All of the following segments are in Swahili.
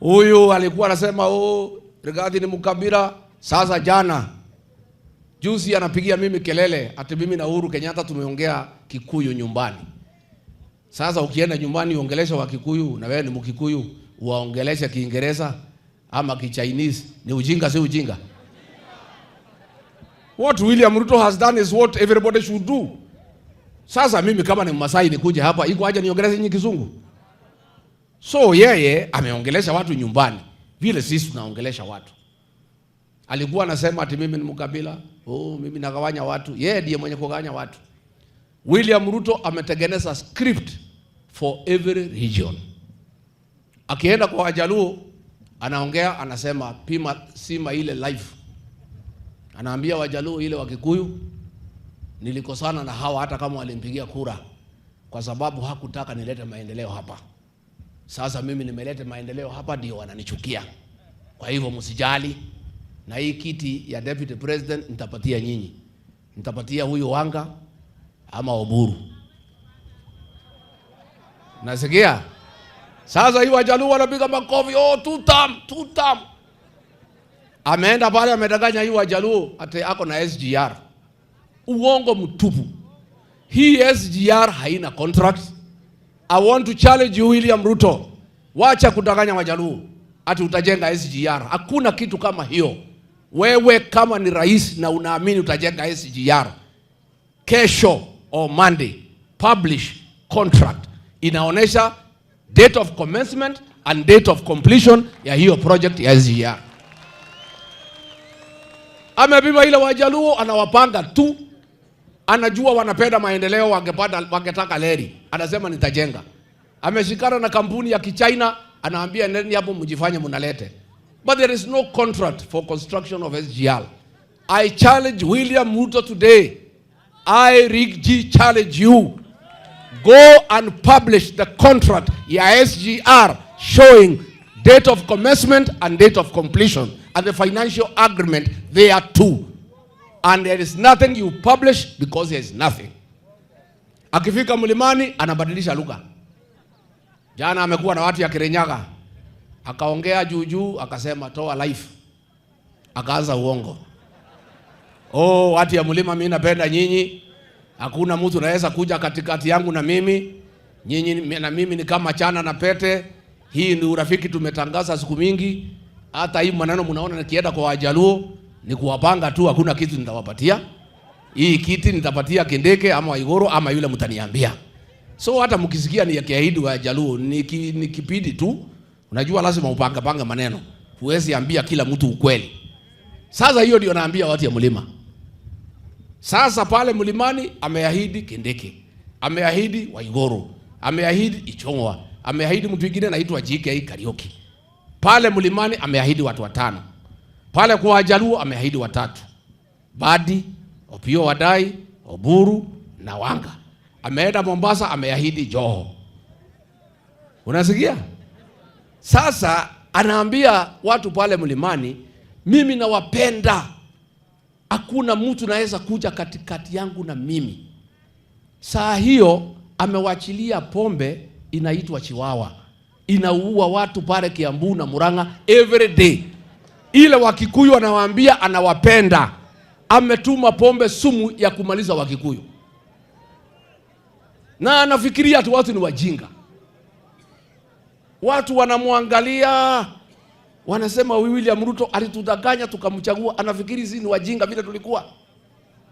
Huyu alikuwa anasema Rigathi ni mkabila. Sasa juzi anapigia mimi kelele ati mimi na Uhuru Kenyatta tumeongea Kikuyu nyumbani. Sasa ukienda nyumbani uongelesha wa Kikuyu na wewe ni Mkikuyu, uwaongelesha Kiingereza ama Ki-Chinese, ni ujinga si ujinga? What William Ruto has done is what everybody should do. Sasa mimi kama ni Mmasai nikuje hapa, iko haja niongeleshe nyinyi Kizungu? So yeye ameongelesha watu nyumbani vile sisi tunaongelesha watu. Alikuwa anasema ati mimi ni mkabila, mimi nagawanya watu. Yeye ndiye mwenye kugawanya watu. William Ruto ametengeneza script for every region. Akienda kwa Wajaluo anaongea, anasema pima sima ile live. Anaambia Wajaluo ile wa Kikuyu, nilikosana na hawa hata kama walimpigia kura kwa sababu hakutaka nilete maendeleo hapa. Sasa mimi nimeleta maendeleo hapa, ndio wananichukia. Kwa hivyo msijali, na hii kiti ya deputy president nitapatia nyinyi. Nitapatia huyu Wanga ama Oburu. Nasikia? Sasa hii Wajaluo wanapiga makofi, two term. Ameenda pale amedanganya hii Wajaluo ati ako na SGR. Uongo mtupu. Hii SGR haina contract. I want to challenge you William Ruto. Wacha kudanganya Wajaluo ati utajenga SGR. Hakuna kitu kama hiyo. Wewe kama ni rais na unaamini utajenga SGR, kesho or Monday publish contract inaonesha date of commencement and date of completion ya hiyo project ya SGR. Amebeba ile Wajaluo anawapanga tu. Anajua wanapenda maendeleo, wangetaka leri. Anasema nitajenga. Ameshikana na kampuni ya Kichina, anaambia nendeni hapo mjifanye mnalete. But there is no contract for construction of SGR. I challenge William Ruto today. I challenge you. Go and publish the contract ya SGR showing date of commencement and date of completion and the financial agreement there too. And there is nothing you publish because there is nothing. Akifika mlimani anabadilisha lugha. Jana amekuwa na watu ya Kirinyaga. Akaongea juu akasema toa life. Akaanza uongo. Watu ya mlima mimi napenda nyinyi. Hakuna mtu anaweza kuja katikati yangu na mimi. Nyinyi na mimi ni kama chana na pete. Hii ni urafiki tumetangaza siku mingi. Hata hii maneno mnaona nikienda kwa Wajaluo ni kuwapanga tu, hakuna kitu nitawapatia. Hii kiti nitapatia Kindeke ama Waiguru ama yule mtaniambia. So hata mkisikia ni yakiahidi Wajaluo ni kipindi tu. Unajua lazima upanga maneno. Huwezi ambia kila mtu ukweli. Sasa hiyo ndio naambia watu ya mlima. Sasa pale mlimani ameahidi Kindeke, ameahidi Waiguru, ameahidi Ichung'wa, ameahidi mtu mwingine anaitwa JK Kariuki. Pale mlimani ameahidi watu 5. Pale kwa Wajaluo ameahidi 3. Badi, Opiyo Wandayi, Oburu na Wanga. Ameenda Mombasa ameahidi Joho. Unasikia? Sasa anaambia watu pale mlimani, mimi nawapenda. Hakuna mtu naweza kuja katikati yangu na mimi. Saa hiyo amewachilia pombe inaitwa Chiwawa. Inaua watu pale Kiambu na Murang'a every day. Ile Wakikuyu anawaambia anawapenda. Ametuma pombe sumu ya kumaliza Wakikuyu. Na anafikiria tu watu ni wajinga. Watu wanamwangalia, wanasema William Ruto alitudanganya tukamchagua, anafikiri sisi ni wajinga vile tulikuwa.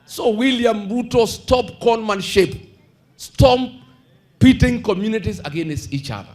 So William Ruto, stop conmanship. Stop pitting communities against each other.